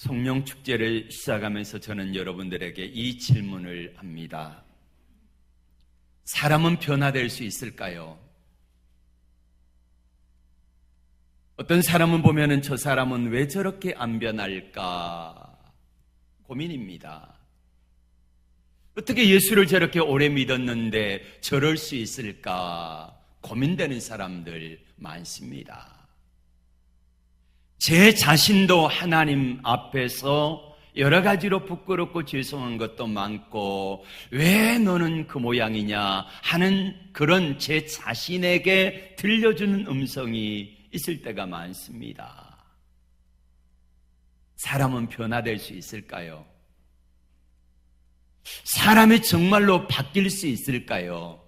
성령축제를 시작하면서 저는 여러분들에게 이 질문을 합니다. 사람은 변화될 수 있을까요? 어떤 사람은 보면은 저 사람은 왜 저렇게 안 변할까 고민입니다. 어떻게 예수를 저렇게 오래 믿었는데 저럴 수 있을까 고민되는 사람들 많습니다. 제 자신도 하나님 앞에서 여러 가지로 부끄럽고 죄송한 것도 많고 왜 너는 그 모양이냐 하는 그런 제 자신에게 들려주는 음성이 있을 때가 많습니다. 사람은 변화될 수 있을까요? 사람이 정말로 바뀔 수 있을까요?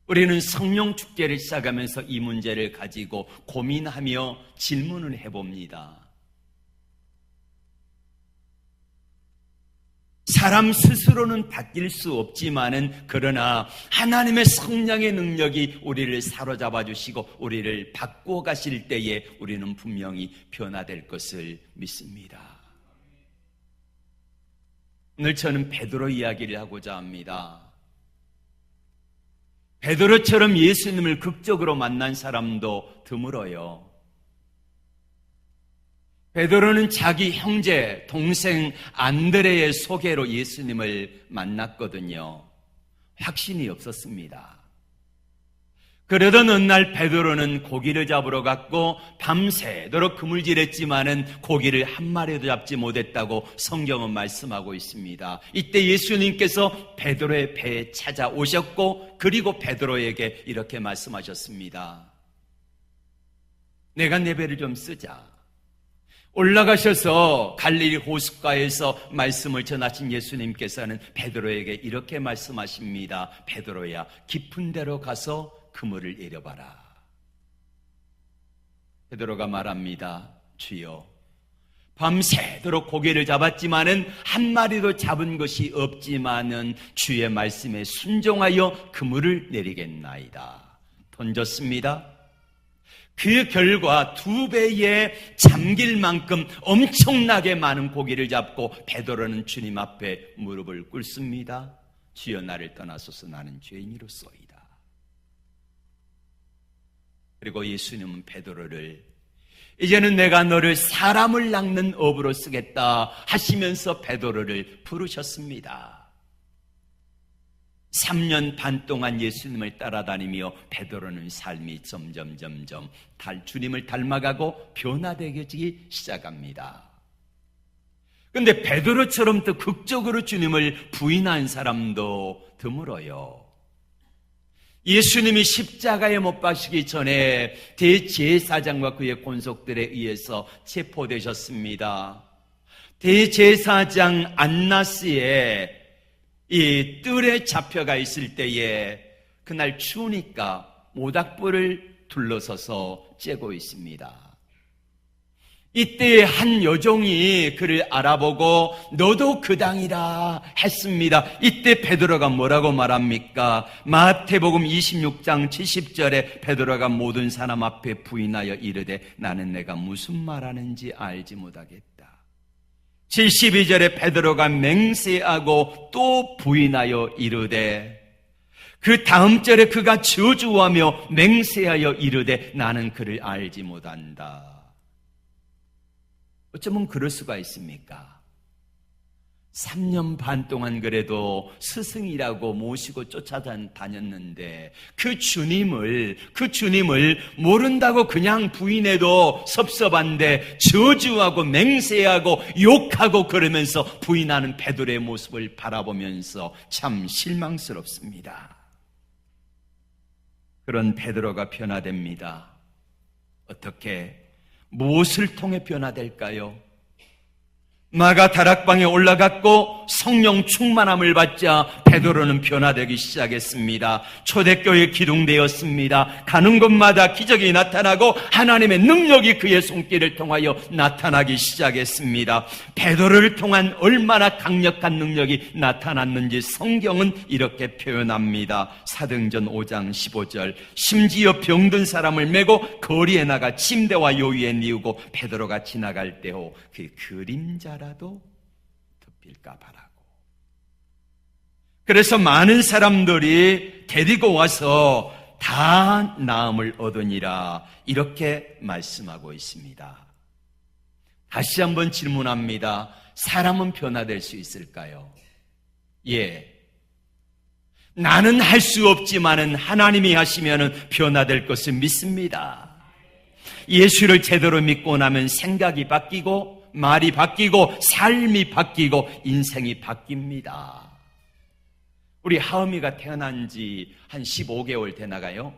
우리는 성령축제를 시작하면서 이 문제를 가지고 고민하며 질문을 해봅니다. 사람 스스로는 바뀔 수 없지만은 그러나 하나님의 성령의 능력이 우리를 사로잡아 주시고 우리를 바꾸어 가실 때에 우리는 분명히 변화될 것을 믿습니다. 오늘 저는 베드로 이야기를 하고자 합니다. 베드로처럼 예수님을 극적으로 만난 사람도 드물어요. 베드로는 자기 형제, 동생 안드레의 소개로 예수님을 만났거든요. 확신이 없었습니다. 그러던 어느 날 베드로는 고기를 잡으러 갔고 밤새도록 그물질했지만은 고기를 한 마리도 잡지 못했다고 성경은 말씀하고 있습니다. 이때 예수님께서 베드로의 배에 찾아오셨고 그리고 베드로에게 이렇게 말씀하셨습니다. 내가 내 배를 좀 쓰자. 올라가셔서 갈릴리 호숫가에서 말씀을 전하신 예수님께서는 베드로에게 이렇게 말씀하십니다. 베드로야, 깊은 데로 가서 그물을 내려봐라. 베드로가 말합니다. 주여, 밤새도록 고기를 잡았지만은 한 마리도 잡은 것이 없지만은 주의 말씀에 순종하여 그물을 내리겠나이다. 던졌습니다. 그 결과 2배에 잠길 만큼 엄청나게 많은 고기를 잡고 베드로는 주님 앞에 무릎을 꿇습니다. 주여, 나를 떠나소서, 나는 죄인이로소이다. 그리고 예수님은 베드로를 이제는 내가 너를 사람을 낚는 업으로 쓰겠다 하시면서 베드로를 부르셨습니다. 3년 반 동안 예수님을 따라다니며 베드로는 삶이 점점 주님을 닮아가고 변화되기 시작합니다. 그런데 베드로처럼 또 극적으로 주님을 부인한 사람도 드물어요. 예수님이 십자가에 못 박히기 전에 대제사장과 그의 권속들에 의해서 체포되셨습니다. 대제사장 안나스의 이 뜰에 잡혀가 있을 때에 그날 추우니까 모닥불을 둘러서서 쬐고 있습니다. 이때 한 여종이 그를 알아보고 너도 그 당이라 했습니다. 이때 베드로가 뭐라고 말합니까? 마태복음 26장 70절에 베드로가 모든 사람 앞에 부인하여 이르되 나는 내가 무슨 말하는지 알지 못하겠다. 72절에 베드로가 맹세하고 또 부인하여 이르되 그 다음 절에 그가 저주하며 맹세하여 이르되 나는 그를 알지 못한다. 어쩌면 그럴 수가 있습니까? 3년 반 동안 그래도 스승이라고 모시고 쫓아다녔는데 그 주님을 모른다고 그냥 부인해도 섭섭한데 저주하고 맹세하고 욕하고 그러면서 부인하는 베드로의 모습을 바라보면서 참 실망스럽습니다. 그런 베드로가 변화됩니다. 어떻게? 무엇을 통해 변화될까요? 마가 다락방에 올라갔고 성령 충만함을 받자 베드로는 변화되기 시작했습니다. 초대교회 기둥되었습니다. 가는 곳마다 기적이 나타나고 하나님의 능력이 그의 손길을 통하여 나타나기 시작했습니다. 베드로를 통한 얼마나 강력한 능력이 나타났는지 성경은 이렇게 표현합니다. 사도행전 5장 15절, 심지어 병든 사람을 메고 거리에 나가 침대와 요위에 뉘우고 베드로가 지나갈 때호 그 그림자라도 덮일까 바라고. 그래서 많은 사람들이 데리고 와서 다 나음을 얻으니라 이렇게 말씀하고 있습니다. 다시 한번 질문합니다. 사람은 변화될 수 있을까요? 예. 나는 할 수 없지만은 하나님이 하시면은 변화될 것을 믿습니다. 예수를 제대로 믿고 나면 생각이 바뀌고 말이 바뀌고 삶이 바뀌고 인생이 바뀝니다. 우리 하은이가 태어난 지 한 15개월 되나가요?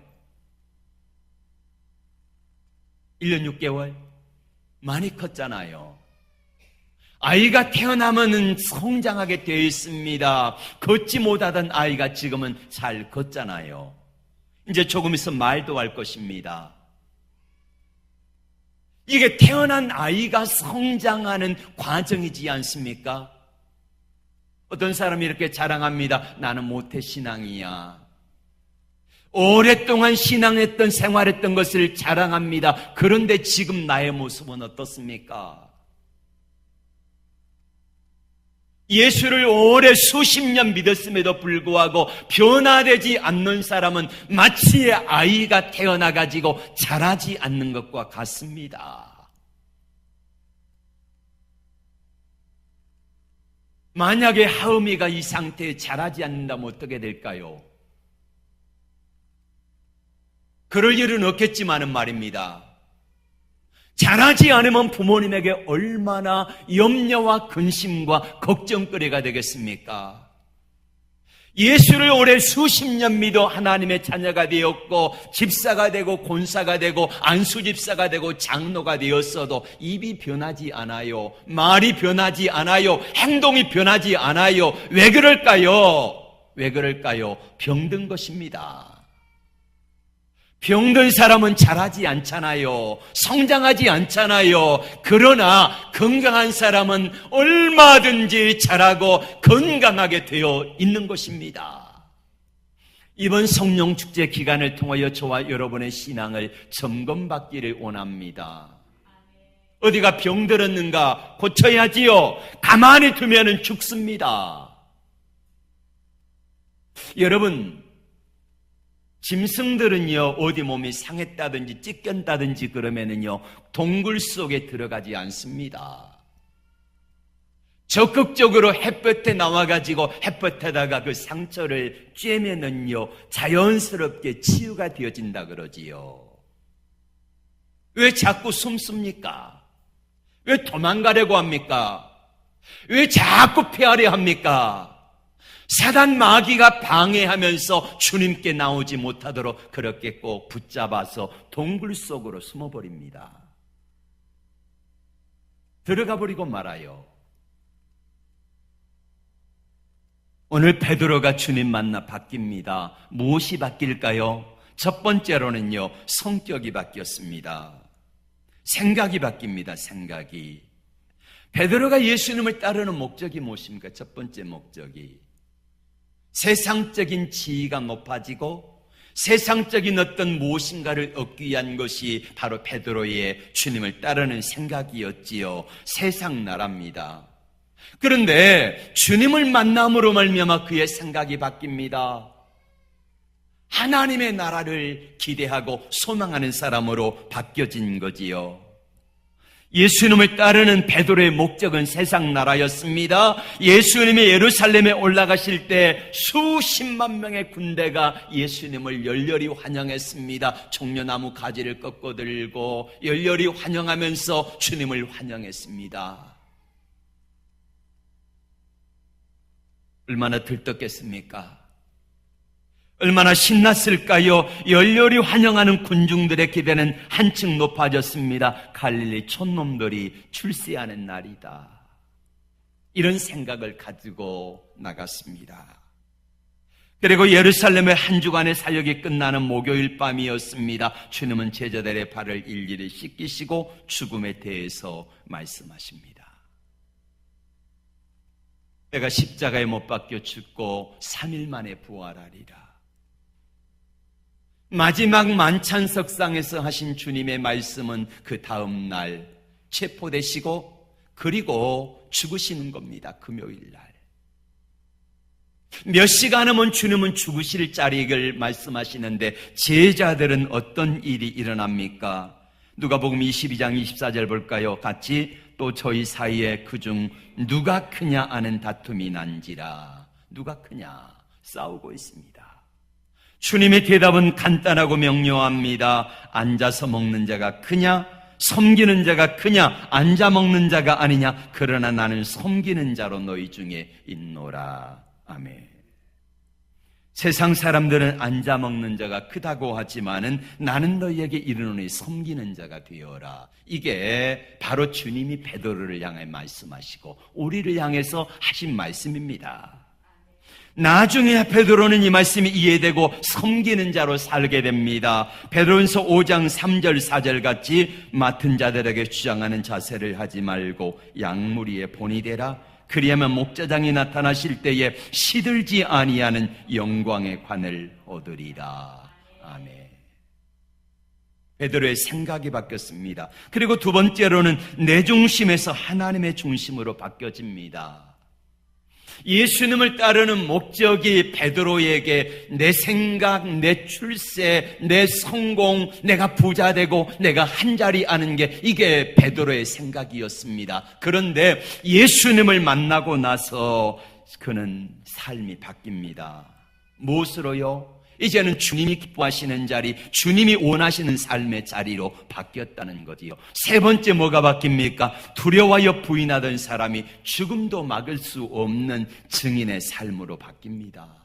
1년 6개월? 많이 컸잖아요. 아이가 태어나면 성장하게 되어 있습니다. 걷지 못하던 아이가 지금은 잘 걷잖아요. 이제 조금 있으면 말도 할 것입니다. 이게 태어난 아이가 성장하는 과정이지 않습니까? 어떤 사람이 이렇게 자랑합니다. 나는 모태신앙이야. 오랫동안 신앙했던 생활했던 것을 자랑합니다. 그런데 지금 나의 모습은 어떻습니까? 예수를 오래 수십 년 믿었음에도 불구하고 변화되지 않는 사람은 마치 아이가 태어나가지고 자라지 않는 것과 같습니다. 만약에 하음이가 이 상태에 자라지 않는다면 어떻게 될까요? 그럴 일은 없겠지만은 말입니다. 자라지 않으면 부모님에게 얼마나 염려와 근심과 걱정거리가 되겠습니까? 예수를 오래 수십 년 믿어 하나님의 자녀가 되었고 집사가 되고 권사가 되고 안수집사가 되고 장로가 되었어도 입이 변하지 않아요. 말이 변하지 않아요. 행동이 변하지 않아요. 왜 그럴까요? 왜 그럴까요? 병든 것입니다. 병든 사람은 자라지 않잖아요. 성장하지 않잖아요. 그러나 건강한 사람은 얼마든지 자라고 건강하게 되어 있는 것입니다. 이번 성령축제 기간을 통하여 저와 여러분의 신앙을 점검받기를 원합니다. 어디가 병들었는가 고쳐야지요. 가만히 두면 죽습니다. 여러분, 짐승들은요, 어디 몸이 상했다든지 찢겼다든지 그러면은요, 동굴 속에 들어가지 않습니다. 적극적으로 햇볕에 나와가지고 햇볕에다가 그 상처를 쬐면은요, 자연스럽게 치유가 되어진다 그러지요. 왜 자꾸 숨습니까? 왜 도망가려고 합니까? 왜 자꾸 피하려 합니까? 사단 마귀가 방해하면서 주님께 나오지 못하도록 그렇게 꼭 붙잡아서 동굴 속으로 숨어버립니다. 들어가 버리고 말아요. 오늘 베드로가 주님 만나 바뀝니다. 무엇이 바뀔까요? 첫 번째로는요, 성격이 바뀌었습니다. 생각이 바뀝니다. 생각이. 베드로가 예수님을 따르는 목적이 무엇입니까? 첫 번째 목적이 세상적인 지위가 높아지고 세상적인 어떤 무엇인가를 얻기 위한 것이 바로 베드로의 주님을 따르는 생각이었지요. 세상 나라입니다. 그런데 주님을 만남으로 말미암아 그의 생각이 바뀝니다. 하나님의 나라를 기대하고 소망하는 사람으로 바뀌어진 거지요. 예수님을 따르는 베드로의 목적은 세상 나라였습니다. 예수님이 예루살렘에 올라가실 때 수십만 명의 군대가 예수님을 열렬히 환영했습니다. 종려나무 가지를 꺾어 들고 열렬히 환영하면서 주님을 환영했습니다. 얼마나 들떴겠습니까? 얼마나 신났을까요? 열렬히 환영하는 군중들의 기대는 한층 높아졌습니다. 갈릴리 촌놈들이 출세하는 날이다. 이런 생각을 가지고 나갔습니다. 그리고 예루살렘의 한 주간의 사역이 끝나는 목요일 밤이었습니다. 주님은 제자들의 발을 일일이 씻기시고 죽음에 대해서 말씀하십니다. 내가 십자가에 못 박혀 죽고 3일 만에 부활하리라. 마지막 만찬석상에서 하신 주님의 말씀은 그 다음 날 체포되시고 그리고 죽으시는 겁니다. 금요일 날. 몇 시간 후면 주님은 죽으실 자리를 말씀하시는데 제자들은 어떤 일이 일어납니까? 누가복음 22장 24절 볼까요? 같이 또 저희 사이에 그중 누가 크냐 아는 다툼이 난지라. 누가 크냐 싸우고 있습니다. 주님의 대답은 간단하고 명료합니다. 앉아서 먹는 자가 크냐? 섬기는 자가 크냐? 앉아 먹는 자가 아니냐? 그러나 나는 섬기는 자로 너희 중에 있노라. 아멘. 세상 사람들은 앉아 먹는 자가 크다고 하지만은 나는 너희에게 이르노니 섬기는 자가 되어라. 이게 바로 주님이 베드로를 향해 말씀하시고 우리를 향해서 하신 말씀입니다. 나중에 베드로는 이 말씀이 이해되고 섬기는 자로 살게 됩니다. 베드로전서 5장 3절 4절 같이 맡은 자들에게 주장하는 자세를 하지 말고 양무리의 본이 되라. 그리하면 목자장이 나타나실 때에 시들지 아니하는 영광의 관을 얻으리라. 아멘. 베드로의 생각이 바뀌었습니다. 그리고 두 번째로는 내 중심에서 하나님의 중심으로 바뀌어집니다. 예수님을 따르는 목적이 베드로에게 내 생각, 내 출세, 내 성공, 내가 부자 되고 내가 한 자리 아는 게 이게 베드로의 생각이었습니다. 그런데 예수님을 만나고 나서 그는 삶이 바뀝니다. 무엇으로요? 이제는 주님이 기뻐하시는 자리, 주님이 원하시는 삶의 자리로 바뀌었다는 거지요. 세 번째 뭐가 바뀝니까? 두려워하여 부인하던 사람이 죽음도 막을 수 없는 증인의 삶으로 바뀝니다.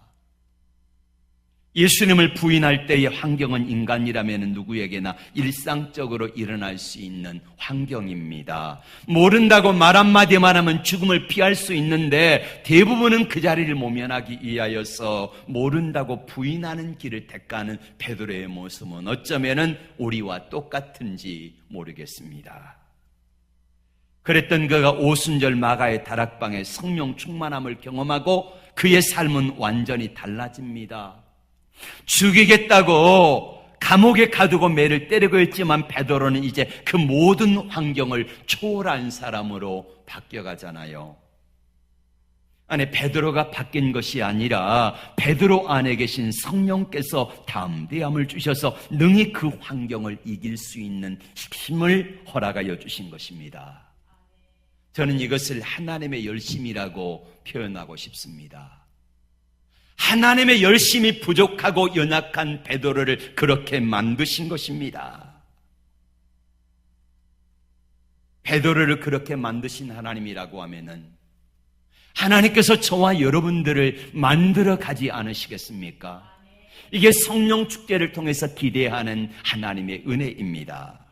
예수님을 부인할 때의 환경은 인간이라면 누구에게나 일상적으로 일어날 수 있는 환경입니다. 모른다고 말 한마디만 하면 죽음을 피할 수 있는데 대부분은 그 자리를 모면하기 위하여서 모른다고 부인하는 길을 택하는 베드로의 모습은 어쩌면은 우리와 똑같은지 모르겠습니다. 그랬던 그가 오순절 마가의 다락방에 성령 충만함을 경험하고 그의 삶은 완전히 달라집니다. 죽이겠다고 감옥에 가두고 매를 때리고 있지만 베드로는 이제 그 모든 환경을 초월한 사람으로 바뀌어가잖아요. 아니, 베드로가 바뀐 것이 아니라 베드로 안에 계신 성령께서 담대함을 주셔서 능히 그 환경을 이길 수 있는 힘을 허락하여 주신 것입니다. 저는 이것을 하나님의 열심이라고 표현하고 싶습니다. 하나님의 열심이 부족하고 연약한 베드로를 그렇게 만드신 것입니다. 베드로를 그렇게 만드신 하나님이라고 하면은 하나님께서 저와 여러분들을 만들어 가지 않으시겠습니까? 이게 성령 축제를 통해서 기대하는 하나님의 은혜입니다.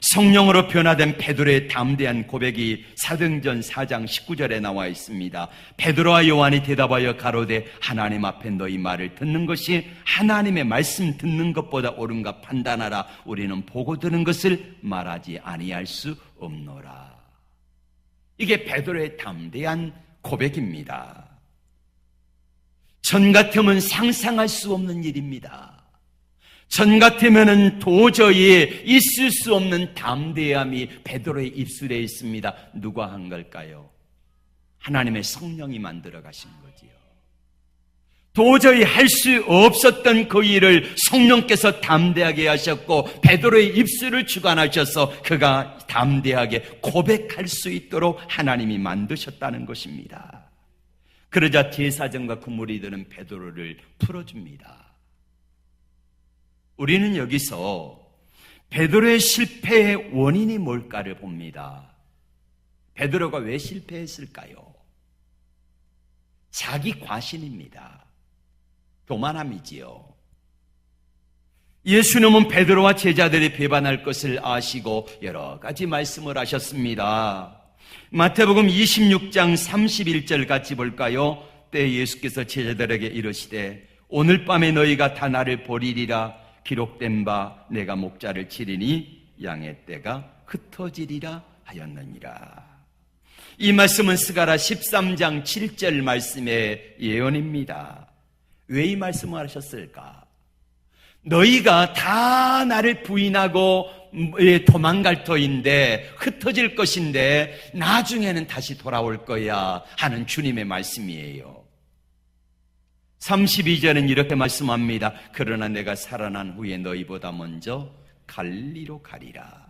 성령으로 변화된 베드로의 담대한 고백이 사도행전 4장 19절에 나와 있습니다. 베드로와 요한이 대답하여 가로되 하나님 앞에 너희 말을 듣는 것이 하나님의 말씀 듣는 것보다 옳은가 판단하라. 우리는 보고 들은 것을 말하지 아니할 수 없노라. 이게 베드로의 담대한 고백입니다. 전 같으면 상상할 수 없는 일입니다. 전 같으면 도저히 있을 수 없는 담대함이 베드로의 입술에 있습니다. 누가 한 걸까요? 하나님의 성령이 만들어 가신 거지요. 도저히 할 수 없었던 그 일을 성령께서 담대하게 하셨고 베드로의 입술을 주관하셔서 그가 담대하게 고백할 수 있도록 하나님이 만드셨다는 것입니다. 그러자 제사장과 그 무리들은 베드로를 풀어줍니다. 우리는 여기서 베드로의 실패의 원인이 뭘까를 봅니다. 베드로가 왜 실패했을까요? 자기 과신입니다. 교만함이지요. 예수님은 베드로와 제자들이 배반할 것을 아시고 여러 가지 말씀을 하셨습니다. 마태복음 26장 31절 같이 볼까요? 때 예수께서 제자들에게 이르시되 오늘 밤에 너희가 다 나를 보리리라. 기록된 바 내가 목자를 치리니 양의 떼가 흩어지리라 하였느니라. 이 말씀은 스가랴 13장 7절 말씀의 예언입니다. 왜 이 말씀을 하셨을까? 너희가 다 나를 부인하고 도망갈 터인데, 흩어질 것인데 나중에는 다시 돌아올 거야 하는 주님의 말씀이에요. 32절은 이렇게 말씀합니다. 그러나 내가 살아난 후에 너희보다 먼저 갈릴리로 가리라.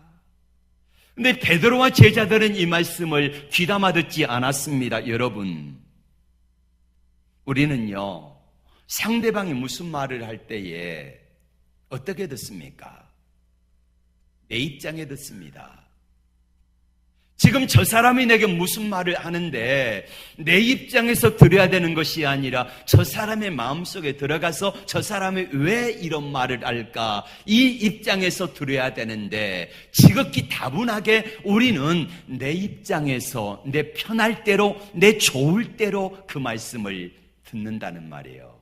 근데 베드로와 제자들은 이 말씀을 귀담아 듣지 않았습니다. 여러분, 우리는요, 상대방이 무슨 말을 할 때에 어떻게 듣습니까? 내 입장에 듣습니다. 지금 저 사람이 내게 무슨 말을 하는데 내 입장에서 들어야 되는 것이 아니라 저 사람의 마음속에 들어가서 저 사람이 왜 이런 말을 할까, 이 입장에서 들어야 되는데, 지극히 다분하게 우리는 내 입장에서 내 편할 대로, 내 좋을 대로 그 말씀을 듣는다는 말이에요.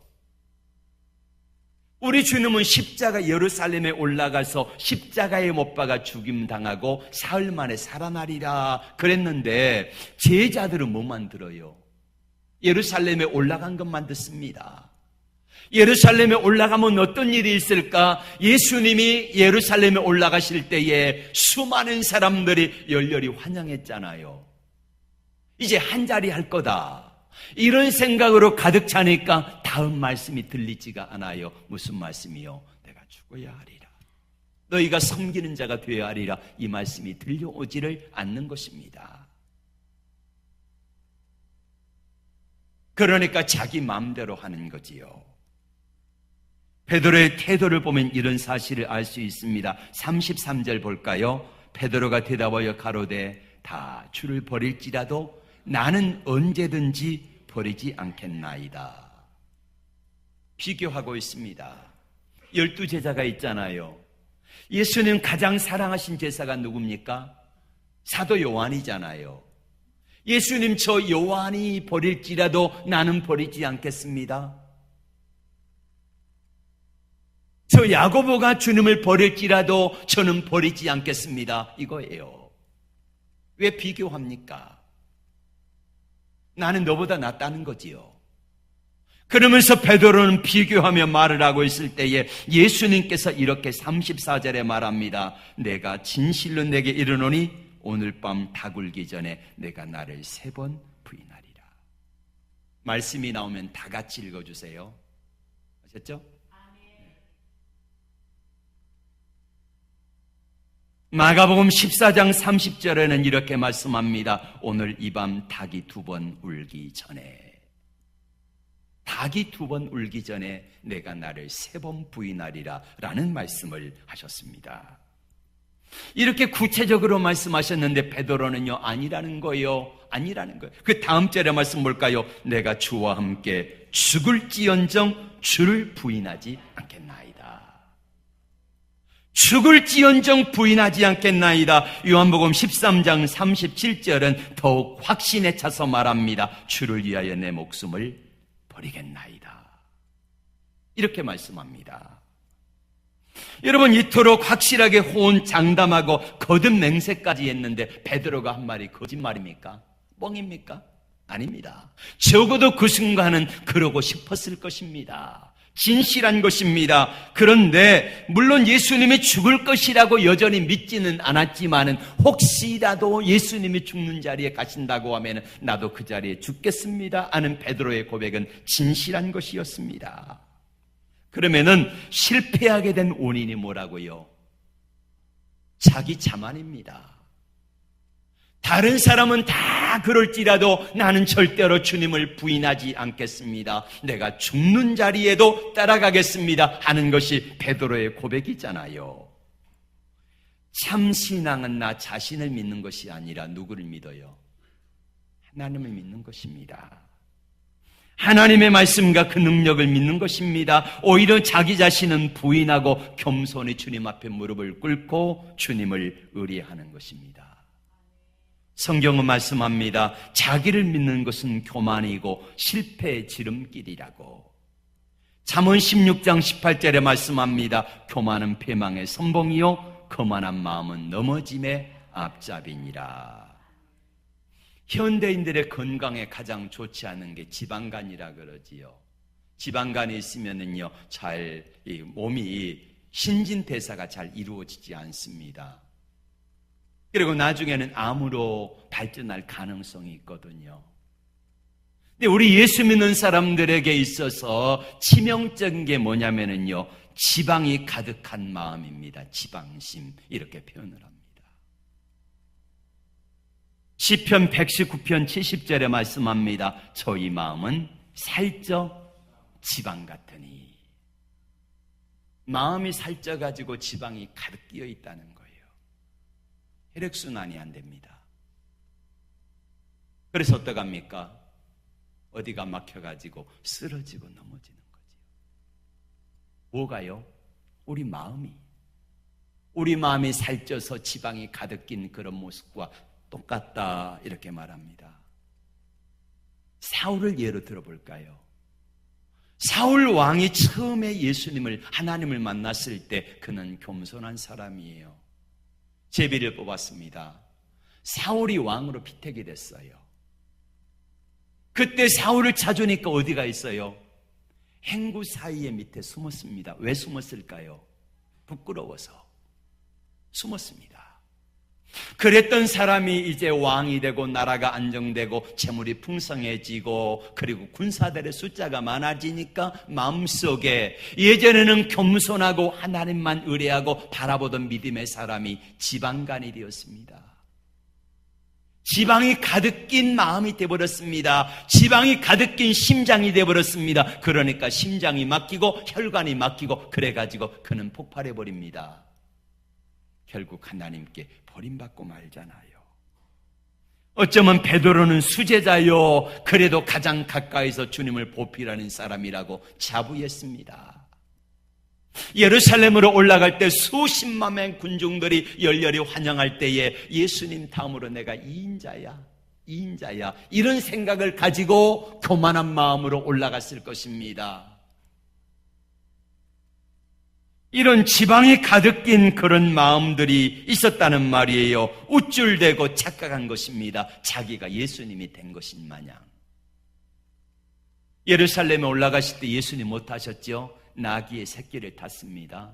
우리 주님은 십자가 예루살렘에 올라가서 십자가에 못 박아 죽임당하고 사흘 만에 살아나리라 그랬는데 제자들은 뭐만 들어요? 예루살렘에 올라간 것만 듣습니다. 예루살렘에 올라가면 어떤 일이 있을까? 예수님이 예루살렘에 올라가실 때에 수많은 사람들이 열렬히 환영했잖아요. 이제 한 자리 할 거다, 이런 생각으로 가득 차니까 다음 말씀이 들리지가 않아요. 무슨 말씀이요? 내가 죽어야 하리라, 너희가 섬기는 자가 되어야 하리라. 이 말씀이 들려오지를 않는 것입니다. 그러니까 자기 마음대로 하는 거지요. 베드로의 태도를 보면 이런 사실을 알 수 있습니다. 33절 볼까요? 베드로가 대답하여 가로되 다 주를 버릴지라도 나는 언제든지 버리지 않겠나이다. 비교하고 있습니다. 12제자가 있잖아요. 예수님 가장 사랑하신 제자가 누굽니까? 사도 요한이잖아요. 예수님, 저 요한이 버릴지라도 나는 버리지 않겠습니다. 저 야고보가 주님을 버릴지라도 저는 버리지 않겠습니다. 이거예요. 왜 비교합니까? 나는 너보다 낫다는 거지요. 그러면서 베드로는 비교하며 말을 하고 있을 때에 예수님께서 이렇게 34절에 말합니다. 내가 진실로 내게 이르노니 오늘 밤 다 굴기 전에 내가 나를 3번 부인하리라. 말씀이 나오면 다 같이 읽어주세요. 아셨죠? 마가복음 14장 30절에는 이렇게 말씀합니다. 오늘 이 밤 닭이 2번 울기 전에, 닭이 2번 울기 전에 내가 나를 3번 부인하리라 라는 말씀을 하셨습니다. 이렇게 구체적으로 말씀하셨는데 베드로는요, 아니라는 거예요. 아니라는 거예요. 그 다음 절에 말씀 볼까요? 내가 주와 함께 죽을지언정 주를 부인하지 않겠나이다. 죽을지언정 부인하지 않겠나이다. 요한복음 13장 37절은 더욱 확신에 차서 말합니다. 주를 위하여 내 목숨을 버리겠나이다. 이렇게 말씀합니다. 여러분, 이토록 확실하게 호언장담하고 거듭 맹세까지 했는데 베드로가 한 말이 거짓말입니까? 뻥입니까? 아닙니다. 적어도 그 순간은 그러고 싶었을 것입니다. 진실한 것입니다. 그런데 물론 예수님이 죽을 것이라고 여전히 믿지는 않았지만은 혹시라도 예수님이 죽는 자리에 가신다고 하면 나도 그 자리에 죽겠습니다 하는 베드로의 고백은 진실한 것이었습니다. 그러면은 실패하게 된 원인이 뭐라고요? 자기 자만입니다. 다른 사람은 다 그럴지라도 나는 절대로 주님을 부인하지 않겠습니다. 내가 죽는 자리에도 따라가겠습니다 하는 것이 베드로의 고백이잖아요. 참 신앙은 나 자신을 믿는 것이 아니라 누구를 믿어요? 하나님을 믿는 것입니다. 하나님의 말씀과 그 능력을 믿는 것입니다. 오히려 자기 자신은 부인하고 겸손히 주님 앞에 무릎을 꿇고 주님을 의뢰하는 것입니다. 성경은 말씀합니다. 자기를 믿는 것은 교만이고 실패의 지름길이라고. 잠언 16장 18절에 말씀합니다. 교만은 패망의 선봉이요 거만한 마음은 넘어짐의 앞잡이니라. 현대인들의 건강에 가장 좋지 않은 게 지방간이라 그러지요. 지방간이 있으면은요, 이 몸이 신진대사가 잘 이루어지지 않습니다. 그리고 나중에는 암으로 발전할 가능성이 있거든요. 근데 우리 예수 믿는 사람들에게 있어서 치명적인 게 뭐냐면은요, 지방이 가득한 마음입니다. 지방심, 이렇게 표현을 합니다. 시편 119편 70절에 말씀합니다. 저희 마음은 살쪄 지방 같으니. 마음이 살쪄가지고 지방이 가득 끼어 있다는 거예요. 혈액순환이 안 됩니다. 그래서 어떡합니까? 어디가 막혀가지고 쓰러지고 넘어지는 거죠. 뭐가요? 우리 마음이 살쪄서 지방이 가득 낀 그런 모습과 똑같다, 이렇게 말합니다. 사울을 예로 들어볼까요? 사울 왕이 처음에 예수님을, 하나님을 만났을 때 그는 겸손한 사람이에요. 제비를 뽑았습니다. 사울이 왕으로 피택이 됐어요. 그때 사울을 찾으니까 어디가 있어요? 행구 사이에 밑에 숨었습니다. 왜 숨었을까요? 부끄러워서 숨었습니다. 그랬던 사람이 이제 왕이 되고 나라가 안정되고 재물이 풍성해지고 그리고 군사들의 숫자가 많아지니까 마음속에 예전에는 겸손하고 하나님만 의뢰하고 바라보던 믿음의 사람이 지방간이 되었습니다. 지방이 가득 낀 마음이 되어버렸습니다. 지방이 가득 낀 심장이 되어버렸습니다. 그러니까 심장이 막히고 혈관이 막히고 그래가지고 그는 폭발해버립니다. 결국 하나님께 버림받고 말잖아요. 어쩌면 베드로는 수제자요, 그래도 가장 가까이서 주님을 보필하는 사람이라고 자부했습니다. 예루살렘으로 올라갈 때 수십만의 군중들이 열렬히 환영할 때에 예수님 다음으로 내가 2인자야 이런 생각을 가지고 교만한 마음으로 올라갔을 것입니다. 이런 지방이 가득 낀 그런 마음들이 있었다는 말이에요. 우쭐대고 착각한 것입니다. 자기가 예수님이 된 것인 마냥. 예루살렘에 올라가실 때 예수님 못하셨죠? 나귀의 새끼를 탔습니다.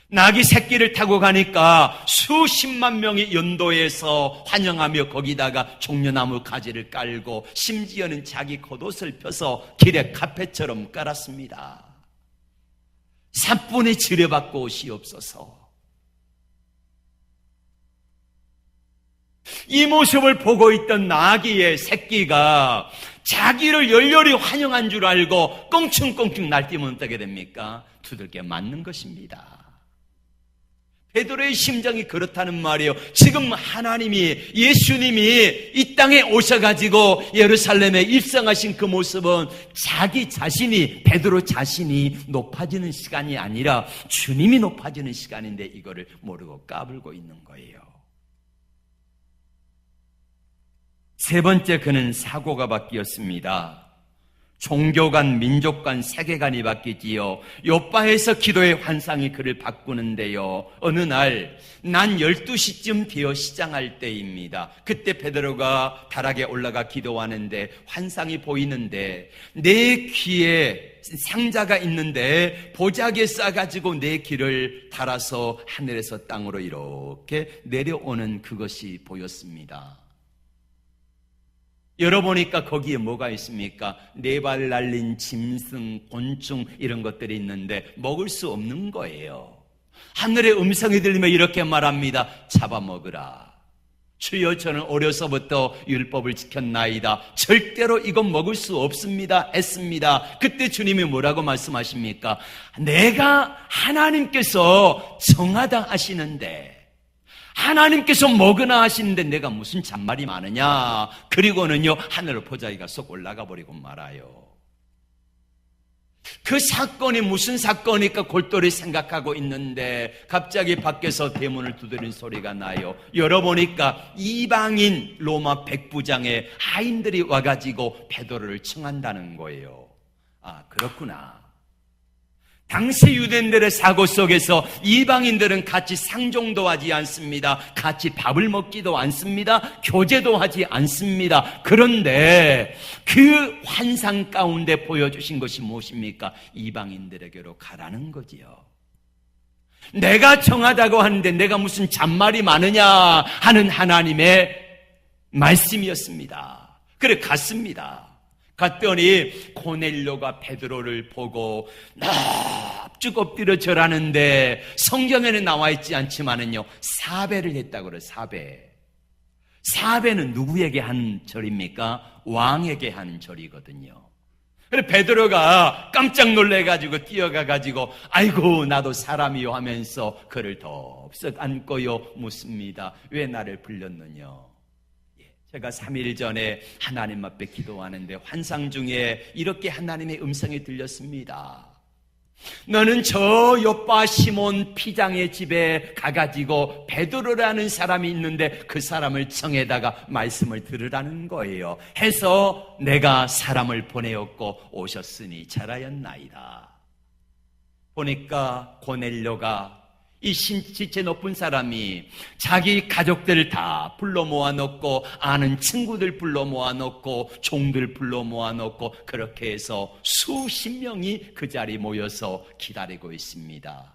나귀 새끼를 타고 가니까 수십만 명이 연도에서 환영하며 거기다가 종려나무 가지를 깔고 심지어는 자기 겉옷을 펴서 길에 카펫처럼 깔았습니다. 사뿐히 지뢰받고 오시옵소서. 이 모습을 보고 있던 나귀의 새끼가 자기를 열렬히 환영한 줄 알고 껑충껑충 날뛰면 어떻게 됩니까? 두들겨 맞는 것입니다. 베드로의 심정이 그렇다는 말이에요. 지금 하나님이, 예수님이 이 땅에 오셔가지고 예루살렘에 입성하신 그 모습은 자기 자신이, 베드로 자신이 높아지는 시간이 아니라 주님이 높아지는 시간인데 이거를 모르고 까불고 있는 거예요. 세 번째, 그는 사고가 바뀌었습니다. 종교 간, 민족 간, 세계 간이 바뀌지요. 요바에서 기도의 환상이 그를 바꾸는데요. 어느 날 난 12시쯤 되어 시장할 때입니다. 그때 베드로가 다락에 올라가 기도하는데 환상이 보이는데 내 귀에 상자가 있는데 보자기에 싸가지고 내 귀를 달아서 하늘에서 땅으로 이렇게 내려오는 그것이 보였습니다. 열어보니까 거기에 뭐가 있습니까? 네 발 날린 짐승, 곤충 이런 것들이 있는데 먹을 수 없는 거예요. 하늘의 음성이 들리면 이렇게 말합니다. 잡아먹으라. 주여, 저는 어려서부터 율법을 지켰나이다. 절대로 이건 먹을 수 없습니다 했습니다. 그때 주님이 뭐라고 말씀하십니까? 내가 하나님께서 정하다 하시는데, 하나님께서 먹으나 하시는데 내가 무슨 잔말이 많으냐. 그리고는요, 하늘로 보자기가 쏙 올라가 버리고 말아요. 그 사건이 무슨 사건일까 골똘히 생각하고 있는데 갑자기 밖에서 대문을 두드리는 소리가 나요. 열어보니까 이방인 로마 백부장의 하인들이 와가지고 베드로를 청한다는 거예요. 아, 그렇구나. 당시 유대인들의 사고 속에서 이방인들은 같이 상종도 하지 않습니다. 같이 밥을 먹지도 않습니다. 교제도 하지 않습니다. 그런데 그 환상 가운데 보여주신 것이 무엇입니까? 이방인들에게로 가라는 거지요. 내가 청하다고 하는데 내가 무슨 잔말이 많으냐 하는 하나님의 말씀이었습니다. 그래 갔습니다. 갔더니 고넬료가 베드로를 보고 납죽 엎드려 절하는데 성경에는 나와 있지 않지만은요 사배를 했다고 그래요. 사배는 누구에게 한 절입니까? 왕에게 한 절이거든요. 그래서 베드로가 깜짝 놀래가지고 뛰어가가지고 아이고 나도 사람이요 하면서 그를 덥석 안고요 묻습니다. 왜 나를 불렀느냐? 제가 3일 전에 하나님 앞에 기도하는데 환상 중에 이렇게 하나님의 음성이 들렸습니다. 너는 저 요빠 시몬 피장의 집에 가가지고 베드로라는 사람이 있는데 그 사람을 청에다가 말씀을 들으라는 거예요. 해서 내가 사람을 보내었고 오셨으니 잘하였나이다. 보니까 고넬료가 이 지체 높은 사람이 자기 가족들을 다 불러 모아놓고 아는 친구들 불러 모아놓고 종들 불러 모아놓고 그렇게 해서 수십 명이 그 자리에 모여서 기다리고 있습니다.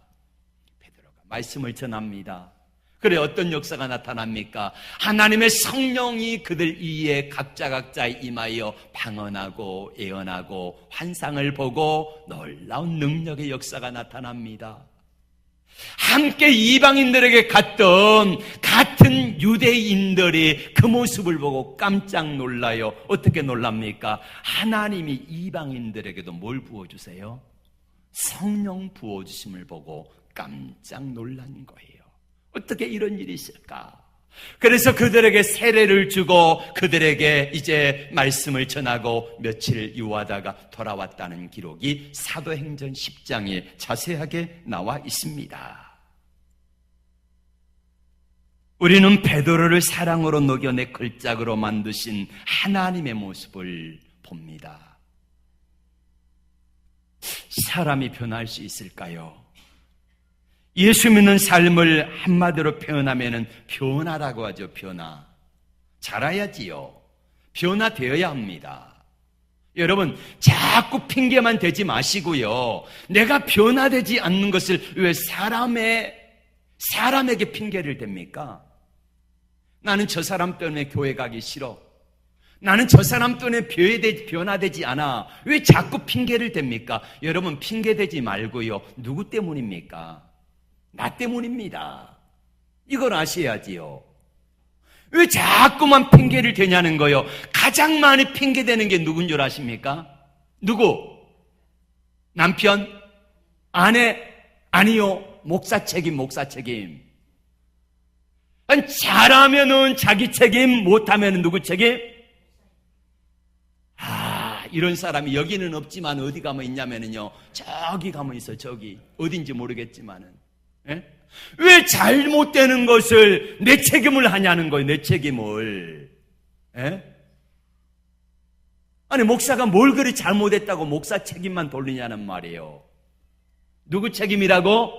베드로가 말씀을 전합니다. 그래 어떤 역사가 나타납니까? 하나님의 성령이 그들 위에 각자에 임하여 방언하고 예언하고 환상을 보고 놀라운 능력의 역사가 나타납니다. 함께 이방인들에게 갔던 같은 유대인들이 그 모습을 보고 깜짝 놀라요. 어떻게 놀랍니까? 하나님이 이방인들에게도 뭘 부어주세요? 성령 부어주심을 보고 깜짝 놀란 거예요. 어떻게 이런 일이 있을까? 그래서 그들에게 세례를 주고 그들에게 이제 말씀을 전하고 며칠 유하다가 돌아왔다는 기록이 사도행전 10장에 자세하게 나와 있습니다. 우리는 베드로를 사랑으로 녹여내 걸작으로 만드신 하나님의 모습을 봅니다. 사람이 변할 수 있을까요? 예수 믿는 삶을 한마디로 표현하면 변화라고 하죠. 변화. 자라야지요. 변화되어야 합니다. 여러분 자꾸 핑계만 대지 마시고요. 내가 변화되지 않는 것을 왜 사람에게 핑계를 댑니까? 나는 저 사람 때문에 교회 가기 싫어. 나는 저 사람 때문에 변화되지 않아. 왜 자꾸 핑계를 댑니까? 여러분 핑계대지 말고요. 누구 때문입니까? 나 때문입니다. 이걸 아셔야지요. 왜 자꾸만 핑계를 대냐는 거요. 가장 많이 핑계대는 게 누군 줄 아십니까? 누구? 남편? 아내? 아니요. 목사 책임. 아니, 잘하면은 자기 책임, 못하면은 누구 책임? 이런 사람이 여기는 없지만 어디 가면 있냐면은요. 저기 가면 있어. 저기 어딘지 모르겠지만은. 예? 왜 잘못되는 것을 내 책임을 하냐는 거예요. 내 책임을. 예? 아니 목사가 뭘 그리 잘못했다고 목사 책임만 돌리냐는 말이에요. 누구 책임이라고?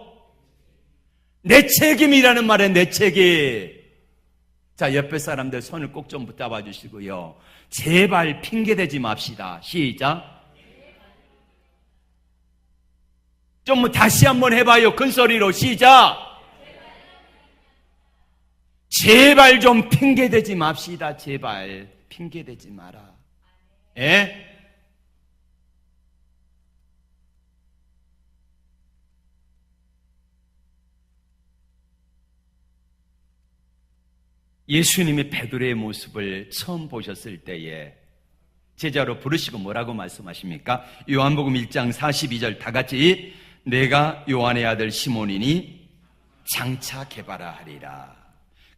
내 책임이라는 말에 내 책임. 자, 옆에 사람들 손을 꼭 좀 붙잡아 주시고요. 제발 핑계대지 맙시다. 시작. 좀 다시 한번 해봐요. 큰 소리로 시작. 제발 좀 핑계대지 맙시다. 제발 핑계대지 마라. 예? 예수님이 베드로의 모습을 처음 보셨을 때에 제자로 부르시고 뭐라고 말씀하십니까? 요한복음 1장 42절 다 같이 내가 요한의 아들 시몬이니 장차 개바라.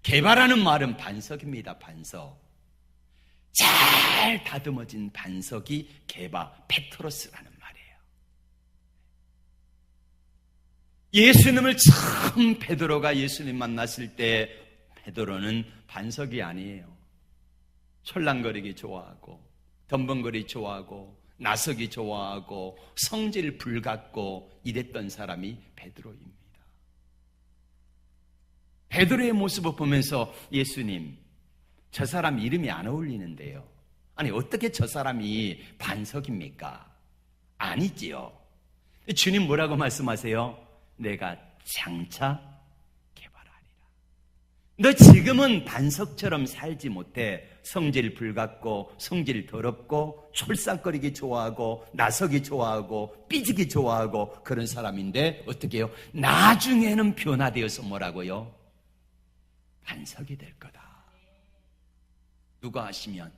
개바라는 말은 반석입니다. 반석. 잘 다듬어진 반석이 개바, 페트로스라는 말이에요. 예수님을 처음 베드로가 예수님 만났을 때 베드로는 반석이 아니에요. 철랑거리기 좋아하고 덤벙거리기 좋아하고 나서기 좋아하고 성질 불같고 이랬던 사람이 베드로입니다. 베드로의 모습을 보면서 예수님, 저 사람 이름이 안 어울리는데요. 아니 어떻게 저 사람이 반석입니까? 아니지요. 주님 뭐라고 말씀하세요? 내가 장차 개발하리라. 너 지금은 반석처럼 살지 못해. 성질 불같고 성질 더럽고 촐싹거리기 좋아하고 나서기 좋아하고 삐지기 좋아하고 그런 사람인데 어떻게 해요? 나중에는 변화되어서 뭐라고요? 반석이 될 거다. 누가 하시면?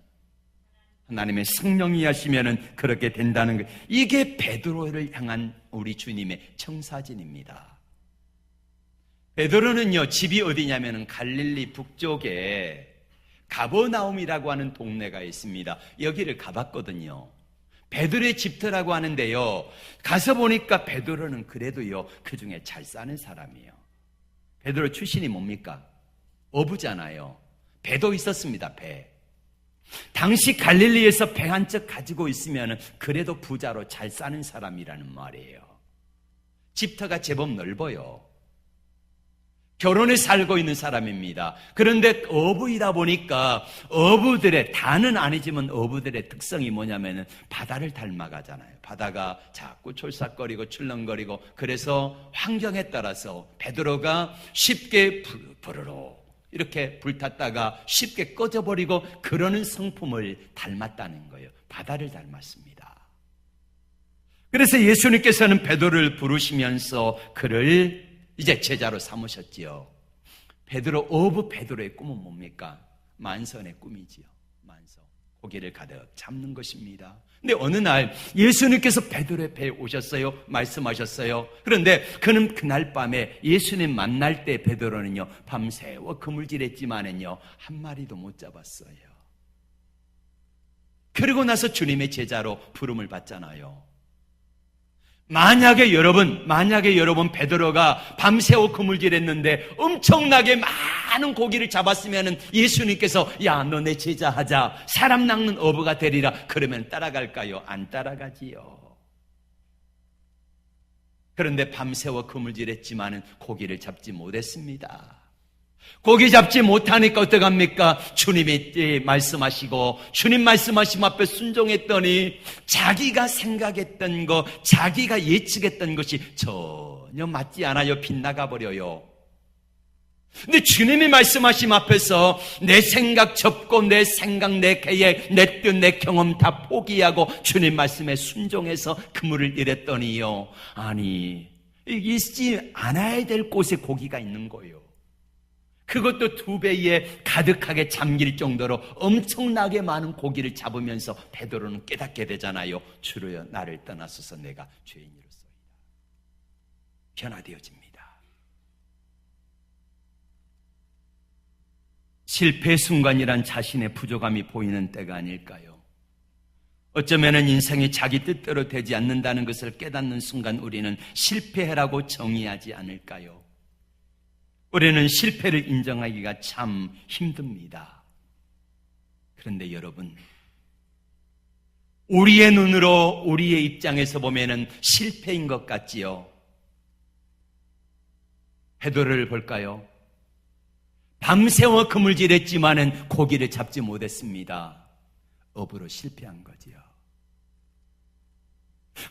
하나님의 성령이 하시면 그렇게 된다는 거예요. 이게 베드로를 향한 우리 주님의 청사진입니다. 베드로는요, 집이 어디냐면 갈릴리 북쪽에 가버나움이라고 하는 동네가 있습니다. 여기를 가봤거든요. 베드로의 집터라고 하는데요, 가서 보니까 베드로는 그래도요, 그 중에 잘 사는 사람이에요. 베드로 출신이 뭡니까? 어부잖아요. 배도 있었습니다. 배. 당시 갈릴리에서 배 한 척 가지고 있으면 그래도 부자로 잘 사는 사람이라는 말이에요. 집터가 제법 넓어요. 결혼에 살고 있는 사람입니다. 그런데 어부이다 보니까 어부들의, 다는 아니지만 어부들의 특성이 뭐냐면 바다를 닮아가잖아요. 바다가 자꾸 촐싹거리고 출렁거리고, 그래서 환경에 따라서 베드로가 쉽게 부르르 이렇게 불탔다가 쉽게 꺼져버리고 그러는 성품을 닮았다는 거예요. 바다를 닮았습니다. 그래서 예수님께서는 베드로를 부르시면서 그를 이제 제자로 삼으셨지요. 베드로, 어부 베드로의 꿈은 뭡니까? 만선의 꿈이지요. 만선. 고기를 가득 잡는 것입니다. 근데 어느 날 예수님께서 베드로의 배에 오셨어요. 말씀하셨어요. 그런데 그는 그날 밤에 예수님 만날 때 베드로는요, 밤새워 그물질했지만은요, 한 마리도 못 잡았어요. 그리고 나서 주님의 제자로 부름을 받잖아요. 만약에 여러분 베드로가 밤새워 그물질했는데 엄청나게 많은 고기를 잡았으면 예수님께서 야, 너 내 제자 하자, 사람 낚는 어부가 되리라, 그러면 따라갈까요? 안 따라가지요. 그런데 밤새워 그물질했지만은 고기를 잡지 못했습니다. 고기 잡지 못하니까 어떡합니까? 주님이 말씀하시고 주님 말씀하심 앞에 순종했더니 자기가 생각했던 거, 자기가 예측했던 것이 전혀 맞지 않아요. 빗나가 버려요. 근데 주님이 말씀하심 앞에서 내 생각 접고 내 생각, 내 계획, 내 뜻, 내 경험 다 포기하고 주님 말씀에 순종해서 그물을 일했더니요, 아니, 있지 않아야 될 곳에 고기가 있는 거예요. 그것도 2배에 가득하게 잠길 정도로 엄청나게 많은 고기를 잡으면서 베드로는 깨닫게 되잖아요. 주로여, 나를 떠나소서, 내가 죄인이로소이다. 변화되어집니다. 실패의 순간이란 자신의 부족함이 보이는 때가 아닐까요? 어쩌면 인생이 자기 뜻대로 되지 않는다는 것을 깨닫는 순간 우리는 실패라고 정의하지 않을까요? 우리는 실패를 인정하기가 참 힘듭니다. 그런데 여러분, 우리의 눈으로, 우리의 입장에서 보면은 실패인 것 같지요? 베드로를 볼까요? 밤새워 그물질했지만은 고기를 잡지 못했습니다. 어부로 실패한 거지요.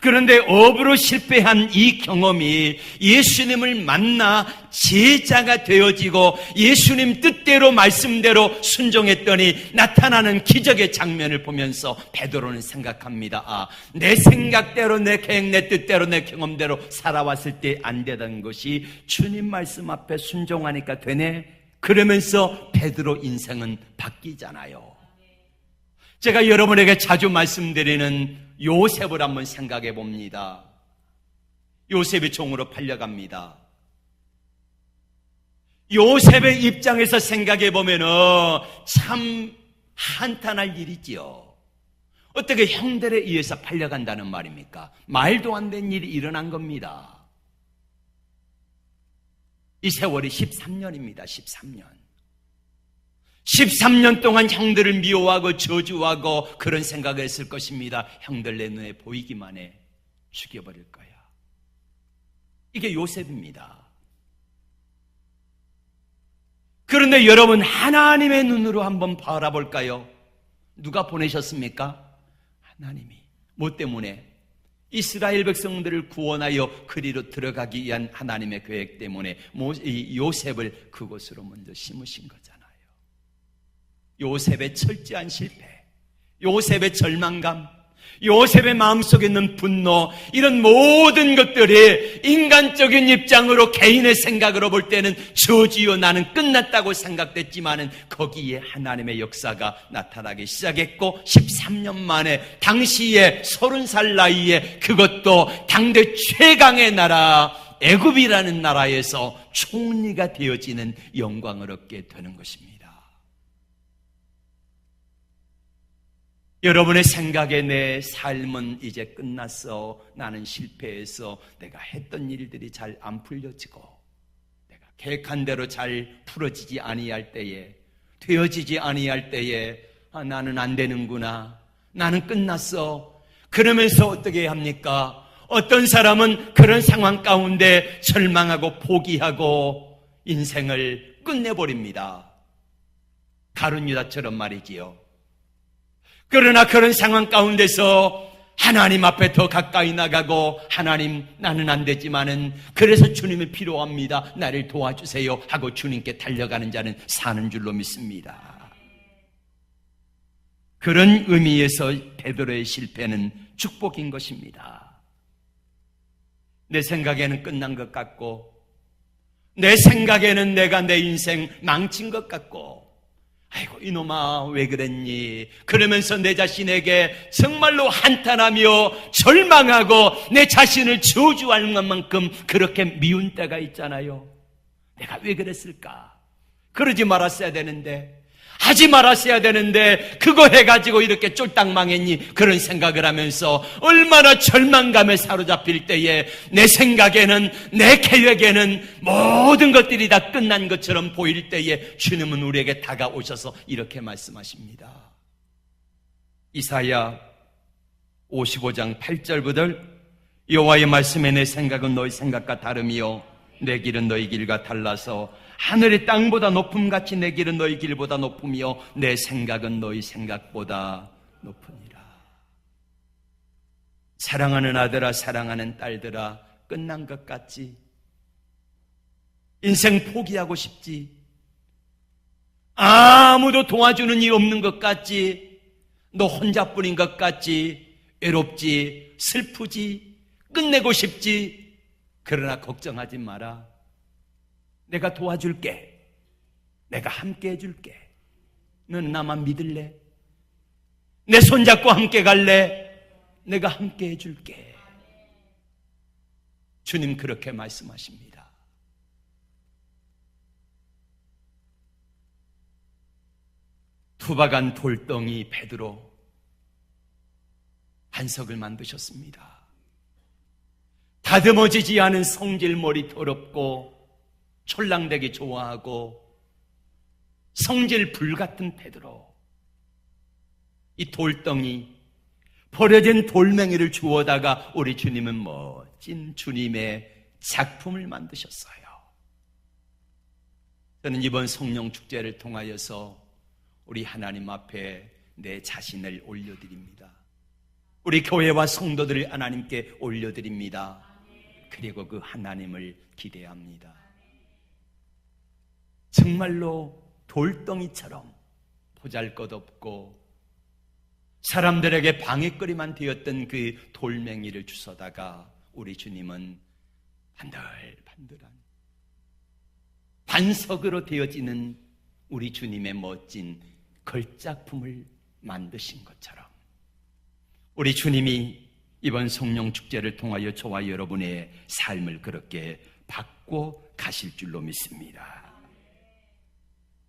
그런데 어부로 실패한 이 경험이 예수님을 만나 제자가 되어지고 예수님 뜻대로 말씀대로 순종했더니 나타나는 기적의 장면을 보면서 베드로는 생각합니다. 아, 내 생각대로, 내 계획, 내 뜻대로, 내 경험대로 살아왔을 때 안 되던 것이 주님 말씀 앞에 순종하니까 되네. 그러면서 베드로 인생은 바뀌잖아요. 제가 여러분에게 자주 말씀드리는 요셉을 한번 생각해 봅니다. 요셉이 종으로 팔려갑니다. 요셉의 입장에서 생각해 보면 참 한탄할 일이지요. 어떻게 형들에 의해서 팔려간다는 말입니까? 말도 안 되는 일이 일어난 겁니다. 이 세월이 13년입니다. 13년. 13년 동안 형들을 미워하고 저주하고 그런 생각을 했을 것입니다. 형들 내 눈에 보이기만 해 죽여버릴 거야. 이게 요셉입니다. 그런데 여러분, 하나님의 눈으로 한번 바라볼까요? 누가 보내셨습니까? 하나님이. 뭐 때문에? 이스라엘 백성들을 구원하여 그리로 들어가기 위한 하나님의 계획 때문에 요셉을 그곳으로 먼저 심으신 거잖아요. 요셉의 철저한 실패, 요셉의 절망감, 요셉의 마음속에 있는 분노, 이런 모든 것들이 인간적인 입장으로 개인의 생각으로 볼 때는 저주요 나는 끝났다고 생각됐지만은 거기에 하나님의 역사가 나타나기 시작했고 13년 만에 당시에 30살 나이에 그것도 당대 최강의 나라 애굽이라는 나라에서 총리가 되어지는 영광을 얻게 되는 것입니다. 여러분의 생각에 내 삶은 이제 끝났어. 나는 실패해서 내가 했던 일들이 잘 안 풀려지고 내가 계획한 대로 잘 풀어지지 아니할 때에, 되어지지 아니할 때에 나는 안 되는구나. 나는 끝났어. 그러면서 어떻게 합니까? 어떤 사람은 그런 상황 가운데 절망하고 포기하고 인생을 끝내버립니다. 가룟 유다처럼 말이지요. 그러나 그런 상황 가운데서 하나님 앞에 더 가까이 나가고 하나님 나는 안 되지만은 그래서 주님이 필요합니다. 나를 도와주세요 하고 주님께 달려가는 자는 사는 줄로 믿습니다. 그런 의미에서 베드로의 실패는 축복인 것입니다. 내 생각에는 끝난 것 같고 내 생각에는 내가 내 인생 망친 것 같고 아이고 이놈아 왜 그랬니? 그러면서 내 자신에게 정말로 한탄하며 절망하고 내 자신을 저주할 만큼 그렇게 미운 때가 있잖아요. 내가 왜 그랬을까? 그러지 말았어야 되는데, 하지 말았어야 되는데 그거 해가지고 이렇게 쫄딱 망했니? 그런 생각을 하면서 얼마나 절망감에 사로잡힐 때에 내 생각에는, 내 계획에는 모든 것들이 다 끝난 것처럼 보일 때에 주님은 우리에게 다가오셔서 이렇게 말씀하십니다. 이사야 55장 8절부터 여호와의 말씀에 내 생각은 너희 생각과 다름이요 내 길은 너희 길과 달라서 하늘이 땅보다 높음같이 내 길은 너희 길보다 높으며 내 생각은 너희 생각보다 높으니라. 사랑하는 아들아, 사랑하는 딸들아, 끝난 것 같지? 인생 포기하고 싶지? 아무도 도와주는 일 없는 것 같지? 너 혼자뿐인 것 같지? 외롭지? 슬프지? 끝내고 싶지? 그러나 걱정하지 마라. 내가 도와줄게. 내가 함께 해줄게. 너는 나만 믿을래? 내 손잡고 함께 갈래? 내가 함께 해줄게. 주님 그렇게 말씀하십니다. 투박한 돌덩이 베드로 반석을 만드셨습니다. 다듬어지지 않은 성질머리 더럽고 촐랑대기 좋아하고 성질 불같은 베드로, 이 돌덩이 버려진 돌멩이를 주워다가 우리 주님은 멋진 주님의 작품을 만드셨어요. 저는 이번 성령 축제를 통하여서 우리 하나님 앞에 내 자신을 올려드립니다. 우리 교회와 성도들을 하나님께 올려드립니다. 그리고 그 하나님을 기대합니다. 정말로 돌덩이처럼 보잘것없고 사람들에게 방해거리만 되었던 그 돌멩이를 주워다가 우리 주님은 반들반들한 반석으로 되어지는 우리 주님의 멋진 걸작품을 만드신 것처럼 우리 주님이 이번 성령 축제를 통하여 저와 여러분의 삶을 그렇게 바꿔 가실 줄로 믿습니다.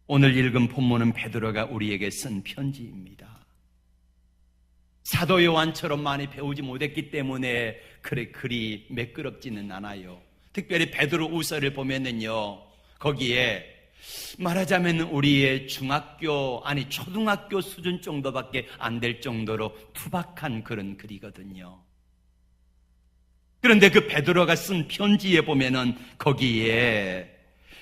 오늘 읽은 본문은 베드로가 우리에게 쓴 편지입니다. 사도 요한처럼 많이 배우지 못했기 때문에 그리 매끄럽지는 않아요. 특별히 베드로 우서를 보면은요, 거기에 말하자면 우리의 중학교, 아니 초등학교 수준 정도밖에 안 될 정도로 투박한 그런 글이거든요. 그런데 그 베드로가 쓴 편지에 보면은 거기에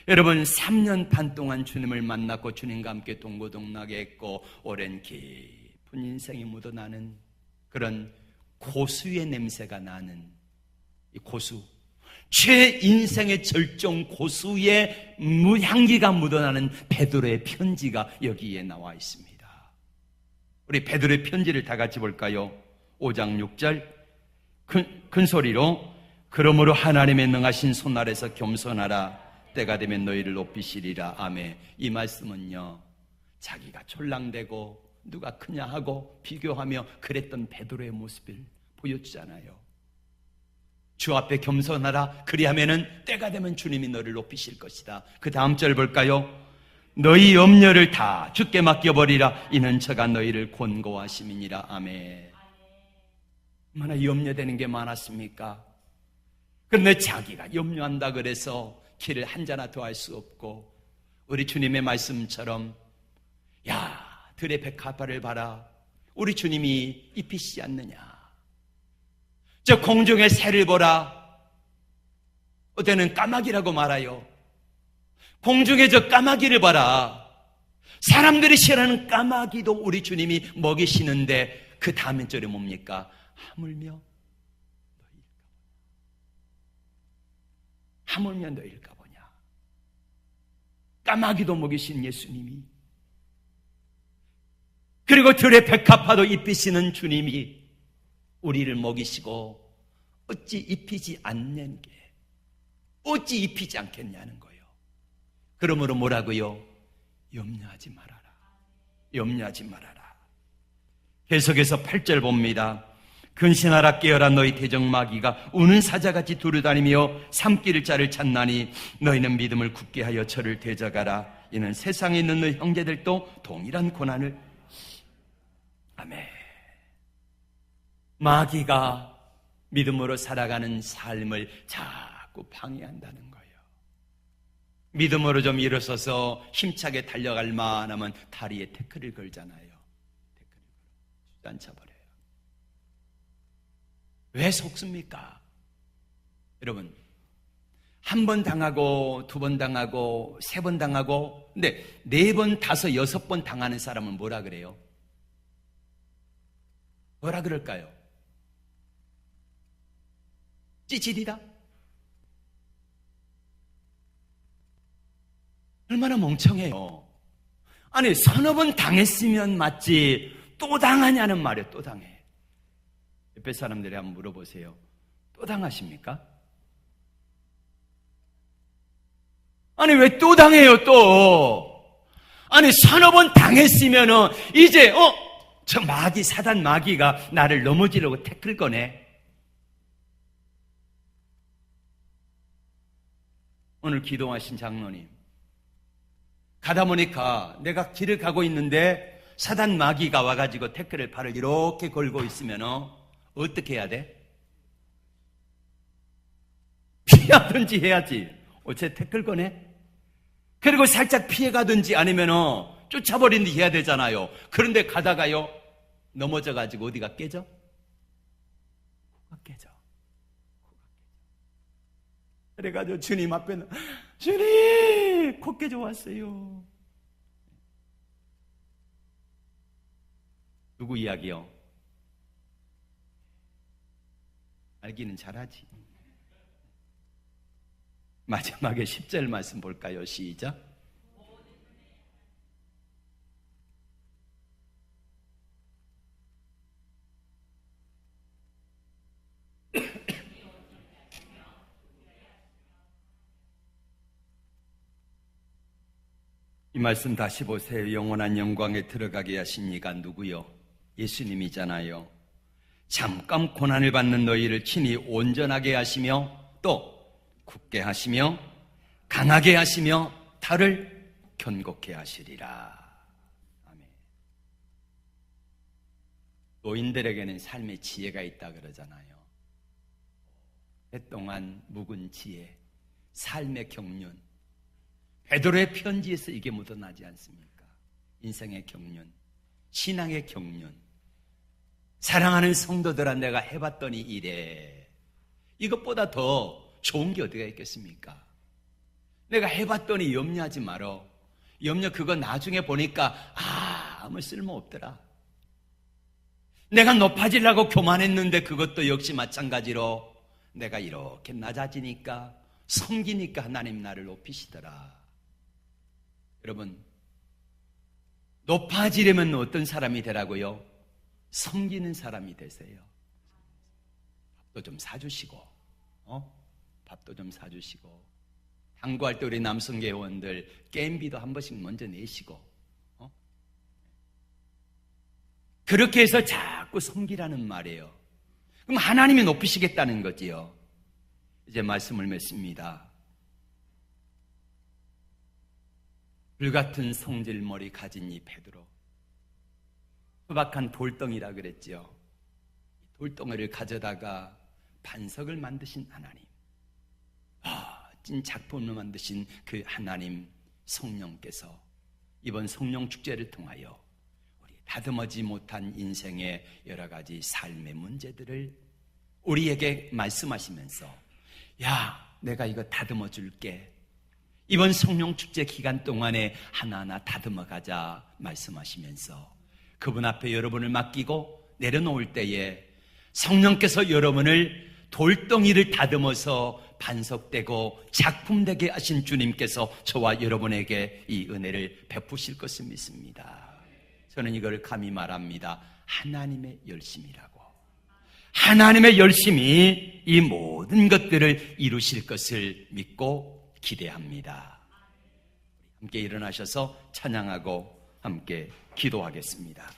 여러분 3년 반 동안 주님을 만났고 주님과 함께 동고동락에 했고 오랜 깊은 인생이 묻어나는 그런 고수의 냄새가 나는 이 고수, 최인생의 절정 고수의 향기가 묻어나는 베드로의 편지가 여기에 나와 있습니다. 우리 베드로의 편지를 다 같이 볼까요? 5장 6절 큰 소리로 그러므로 하나님의 능하신 손 아래서 겸손하라 때가 되면 너희를 높이시리라. 아멘. 이 말씀은요, 자기가 촐랑대고 누가 크냐 하고 비교하며 그랬던 베드로의 모습을 보여주잖아요. 주 앞에 겸손하라. 그리하면은 때가 되면 주님이 너를 높이실 것이다. 그 다음 절 볼까요? 너희 염려를 다 주께 맡겨버리라. 이는 저가 너희를 권고하심이니라. 아멘. 얼마나 염려되는 게 많았습니까? 그런데 자기가 염려한다 그래서 길을 한자나 더 할 수 없고, 우리 주님의 말씀처럼 야 들의 백합화를 봐라. 우리 주님이 입히시지 않느냐. 저 공중의 새를 보라. 어때는 까마귀라고 말아요. 공중에 저 까마귀를 봐라. 사람들이 싫어하는 까마귀도 우리 주님이 먹이시는데 그 다음 절이 뭡니까? 하물며 너희일까 보냐. 까마귀도 먹이신 예수님이, 그리고 들의 백합화도 입히시는 주님이 우리를 먹이시고 어찌 입히지 않는 게, 어찌 입히지 않겠냐는 거예요. 그러므로 뭐라고요? 염려하지 말아라. 염려하지 말아라. 계속해서 8절 봅니다. 근신하라 깨어라. 너희 대적마귀가 우는 사자같이 두루다니며 삼킬 자를 찾나니 너희는 믿음을 굳게 하여 저를 대적하라. 이는 세상에 있는 너희 형제들도 동일한 고난을. 아멘. 마귀가 믿음으로 살아가는 삶을 자꾸 방해한다는 거예요. 믿음으로 좀 일어서서 힘차게 달려갈 만하면 다리에 태클을 걸잖아요. 태클을 걸어 주저앉혀버려요. 왜 속습니까? 여러분, 한 번 당하고 두 번 당하고 세 번 당하고, 근데 네 번, 다섯, 여섯 번 당하는 사람은 뭐라 그래요? 뭐라 그럴까요? 찌질이다? 얼마나 멍청해요. 아니, 서너 번 당했으면 맞지 또 당하냐는 말이에요. 또 당해. 옆에 사람들이 한번 물어보세요. 또 당하십니까? 아니, 왜 또 당해요, 또? 아니, 서너 번 당했으면은 이제 저 마귀, 사단 마귀가 나를 넘어지려고 태클 거네. 오늘 기도하신 장로님, 가다 보니까 내가 길을 가고 있는데 사단 마귀가 와가지고 태클을 발을 이렇게 걸고 있으면 어떻게 해야 돼? 피하든지 해야지. 쟤 태클 거네? 그리고 살짝 피해가든지 아니면 쫓아버리든지 해야 되잖아요. 그런데 가다가요, 넘어져가지고 어디가 깨져? 코가 깨져. 그래가지고 주님 앞에는, 주님! 코 깨져 왔어요. 누구 이야기요? 알기는 잘하지. 마지막에 10절 말씀 볼까요? 시작. 이 말씀 다시 보세요. 영원한 영광에 들어가게 하신 이가 누구요? 예수님이잖아요. 잠깐 고난을 받는 너희를 친히 온전하게 하시며 또 굳게 하시며 강하게 하시며 달을 견고케 하시리라. 아멘. 노인들에게는 삶의 지혜가 있다 그러잖아요. 오랫동안 묵은 지혜, 삶의 경륜, 베드로의 편지에서 이게 묻어나지 않습니까? 인생의 경륜, 신앙의 경륜, 사랑하는 성도들아 내가 해봤더니 이래. 이것보다 더 좋은 게 어디가 있겠습니까? 내가 해봤더니 염려하지 말어. 염려 그거 나중에 보니까 아무 쓸모없더라. 내가 높아지려고 교만했는데 그것도 역시 마찬가지로 내가 이렇게 낮아지니까 섬기니까 하나님 나를 높이시더라. 여러분, 높아지려면 어떤 사람이 되라고요? 섬기는 사람이 되세요. 밥도 좀 사주시고, 밥도 좀 사주시고, 당구할 때 우리 남성계원들 게임비도 한 번씩 먼저 내시고, 그렇게 해서 자꾸 섬기라는 말이에요. 그럼 하나님이 높이시겠다는 거지요. 이제 말씀을 맺습니다. 불같은 성질머리 가진 이 베드로, 수박한 돌덩이라 그랬지요. 돌덩이를 가져다가 반석을 만드신 하나님, 찐 작품을 만드신 그 하나님 성령께서 이번 성령 축제를 통하여 우리 다듬어지 못한 인생의 여러 가지 삶의 문제들을 우리에게 말씀하시면서, 야, 내가 이거 다듬어 줄게. 이번 성령 축제 기간 동안에 하나하나 다듬어 가자 말씀하시면서 그분 앞에 여러분을 맡기고 내려놓을 때에 성령께서 여러분을 돌덩이를 다듬어서 반석되고 작품되게 하신 주님께서 저와 여러분에게 이 은혜를 베푸실 것을 믿습니다. 저는 이걸 감히 말합니다. 하나님의 열심이라고. 하나님의 열심이 이 모든 것들을 이루실 것을 믿고 기대합니다. 함께 일어나셔서 찬양하고 함께 기도하겠습니다.